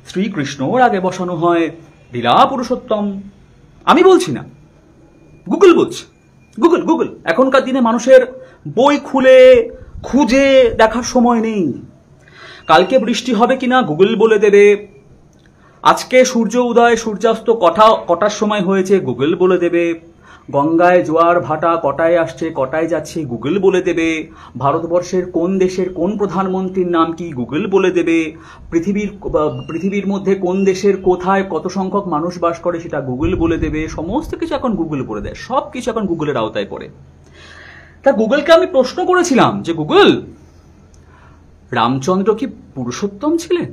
শ্রীকৃষ্ণর আগে বসানো হয় লীলা পুরুষোত্তম। আমি বলছি না, গুগল বলছে। গুগল গুগল এখনকার দিনে মানুষের বই খুলে খুঁজে দেখার সময় নেই। কালকে বৃষ্টি হবে কিনা গুগল বলে দেবে, আজকে সূর্য উদয় সূর্যাস্ত কটার সময় হয়েছে গুগল বলে দেবে, গঙ্গায় জোয়ার ভাটা কটায় আসছে কটায় যাচ্ছে গুগল বলে দেবে, ভারতবর্ষের কোন দেশের কোন প্রধানমন্ত্রীর নাম কি গুগল বলে দেবে, পৃথিবীর মধ্যে কোন দেশের কোথায় কত সংখ্যক মানুষ বাস করে সেটা গুগল বলে দেবে। সমস্ত কিছু এখন গুগল বলে দেয়, সব কিছু এখন গুগলের আওতায় পড়ে। তা গুগলকে আমি প্রশ্ন করেছিলাম যে গুগল, রামচন্দ্র কি পুরুষোত্তম ছিলেন?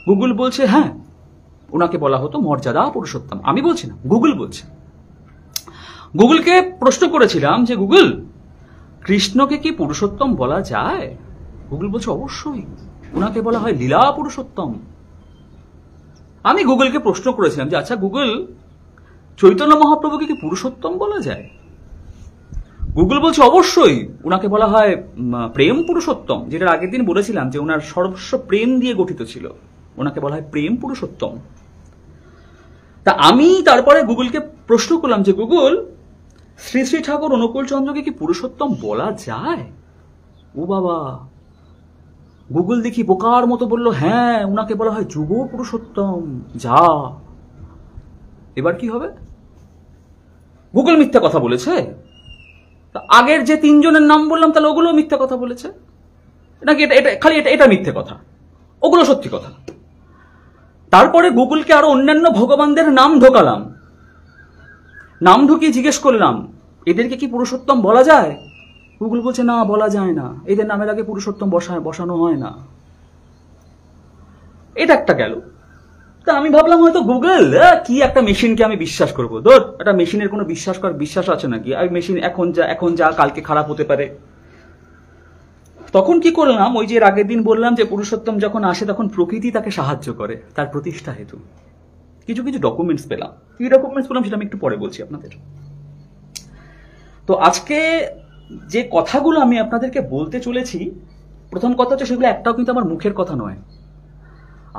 গুগল বলছে হ্যাঁ, ওনাকে বলা হতো মর্যাদা পুরুষোত্তম। আমি বলছি না, গুগল বলছে। গুগলকে প্রশ্ন করেছিলাম যে গুগল, কৃষ্ণকে কি পুরুষোত্তম বলা যায়? গুগল বলছে অবশ্যই, ওনাকে বলা হয় লীলা পুরুষোত্তম। আমি গুগলকে প্রশ্ন করেছিলাম যে আচ্ছা গুগল, চৈতন্য মহাপ্রভুকে কি পুরুষোত্তম বলা যায়? গুগল বলছে অবশ্যই, ওনাকে বলা হয় প্রেম পুরুষোত্তম। যেটার আগের দিন বলেছিলাম যে ওনার সর্বস্ব প্রেম দিয়ে গঠিত ছিল, ওনাকে বলা হয় প্রেম পুরুষোত্তম। তা আমি তারপরে গুগলকে প্রশ্ন করলাম যে গুগল, শ্রী শ্রী ঠাকুর অনুকূল চন্দ্রকে কি পুরুষোত্তম বলা যায়? ও বাবা, গুগল দেখি বোকার মতো বলল হ্যাঁ, ওনাকে বলা হয় যুগ পুরুষোত্তম। যা, এবার কি হবে? গুগল মিথ্যা কথা বলেছে? আগের যে তিনজনের নাম বললাম তাহলে ওগুলো মিথ্যা কথা বলেছে নাকি? এটা মিথ্যে কথা, ওগুলো সত্যি কথা। তারপরে গুগলকে আরো অন্যান্য ভগবানদের নাম ঢোকালাম, নাম ঢুকিয়ে জিজ্ঞেস করলাম এদেরকে কি পুরুষোত্তম বলা যায়? গুগল বলছে না, বলা যায় না, এদের নামের আগে পুরুষোত্তম বসানো হয় না। এটা একটা গেল। তা আমি ভাবলাম হয়তো গুগল কি একটা মেশিনকে আমি বিশ্বাস করবো। ধর, একটা মেশিনের কোনো বিশ্বাস আছে নাকি? আর মেশিন এখন যা কালকে খারাপ হতে পারে। তখন কি করলাম, ওই যে আগের দিন বললাম যে পুরুষোত্তম যখন আসে তখন প্রকৃতি তাকে সাহায্য করে তার প্রতিষ্ঠা হেতু। কিছু কিছু ডকুমেন্টস পেলাম। কি ডকুমেন্টস পেলাম সেটা আমি একটু পরে বলছি আপনাদের। তো আজকে যে কথাগুলো আমি আপনাদেরকে বলতে চলেছি, প্রথম কথা হচ্ছে সেগুলো একটাও কিন্তু আমার মুখের কথা নয়।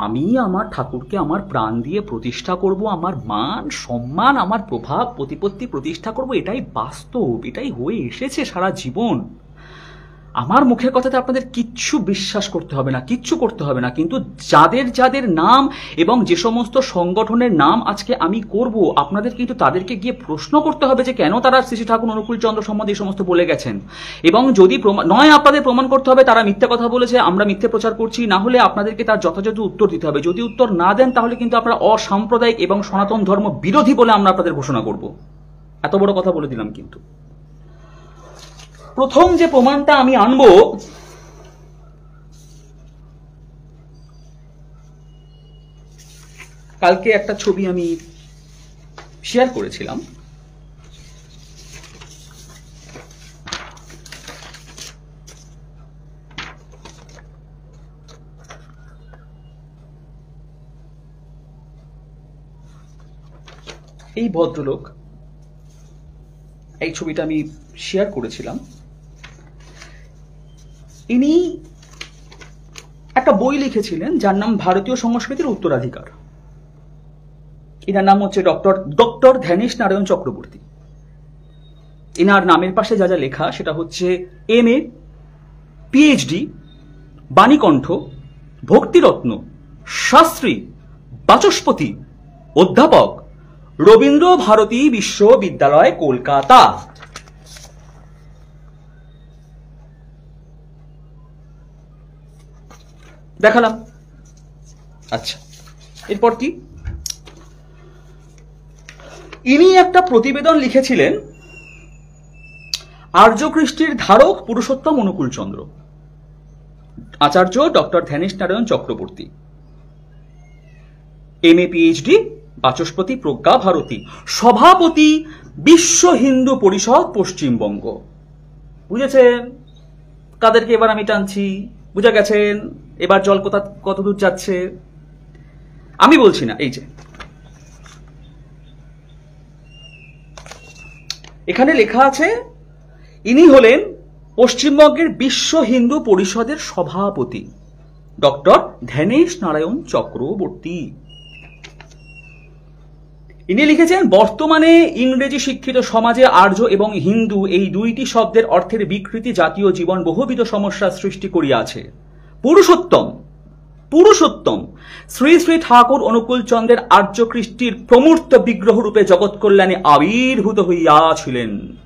আমি আমার ঠাকুরকে আমার প্রাণ দিয়ে প্রতিষ্ঠা করব, আমার মান সম্মান আমার প্রভাব প্রতিপত্তি প্রতিষ্ঠা করব, এটাই বাস্তব, এটাই হয়ে এসেছে সারা জীবন। আমার মুখের কথাতে আপনাদের কিচ্ছু বিশ্বাস করতে হবে না, কিচ্ছু করতে হবে না। কিন্তু যাদের যাদের নাম এবং যে সমস্ত সংগঠনের নাম আজকে আমি করব, আপনাদের কিন্তু তাদেরকে গিয়ে প্রশ্ন করতে হবে যে কেন তারা শ্রী শ্রী ঠাকুর অনুকূল চন্দ্র সম্বন্ধে এই সমস্ত বলে গেছেন। এবং যদি নয় আপনাদের প্রমাণ করতে হবে তারা মিথ্যে কথা বলেছে, আমরা মিথ্যে প্রচার করছি, না হলে আপনাদেরকে তার যথাযথ উত্তর দিতে হবে। যদি উত্তর না দেন তাহলে কিন্তু আপনারা অসাম্প্রদায়িক এবং সনাতন ধর্ম বিরোধী বলে আমরা আপনাদের ঘোষণা করব। এত বড় কথা বলে দিলাম। কিন্তু প্রথম যে প্রমাণটা আমি আনব, কালকে একটা ছবি আমি শেয়ার করেছিলাম। এই ভদ্রলোক, এই ছবিটা আমি শেয়ার করেছিলাম। ইনি একটা বই লিখেছিলেন যার নাম ভারতীয় সংস্কৃতির উত্তরাধিকার। এনার নাম হচ্ছে ডক্টর ধ্যানেশ নারায়ণ চক্রবর্তী। এনার নামের পাশে যা যা লেখা সেটা হচ্ছে MA, PhD, বাণীকণ্ঠ, ভক্তিরত্ন, শাস্ত্রী, বাচস্পতি, অধ্যাপক, রবীন্দ্র ভারতী বিশ্ববিদ্যালয়, কলকাতা। দেখালাম। আচ্ছা, এরপর কি? ইনি একটা প্রতিবেদন লিখেছিলেন, আর্যকৃষ্টির ধারক পুরুষোত্তম অনুকূল চন্দ্র, আচার্য doctor Dhyanesh Narayan Chakraborty, MA, PhD, বাচস্পতি, প্রজ্ঞা ভারতী, সভাপতি বিশ্ব হিন্দু পরিষদ পশ্চিমবঙ্গ। বুঝেছেন কাদেরকে এবার আমি টানছি? বুঝে গেছেন এবার জল কত দূর যাচ্ছে? আমি বলছি না। এই যে এখানে লেখা আছে, ইনি হলেন পশ্চিমবঙ্গের বিশ্ব হিন্দু পরিষদের সভাপতি। ডক্টর ধ্যানেশ নারায়ণ চক্রবর্তী। ইনি লিখেছেন, বর্তমানে ইংরেজি শিক্ষিত সমাজে আর্য এবং হিন্দু এই দুইটি শব্দের অর্থের বিকৃতি জাতীয় জীবন বহুবিধ সমস্যার সৃষ্টি করিয়াছে। পুরুষোত্তম পুরুষোত্তম শ্রী শ্রী ঠাকুর অনুকূল চন্দ্রের আর্য কৃষ্টির প্রমূর্ত বিগ্রহ রূপে জগৎ কল্যাণে আবির্ভূত হইয়াছিলেন।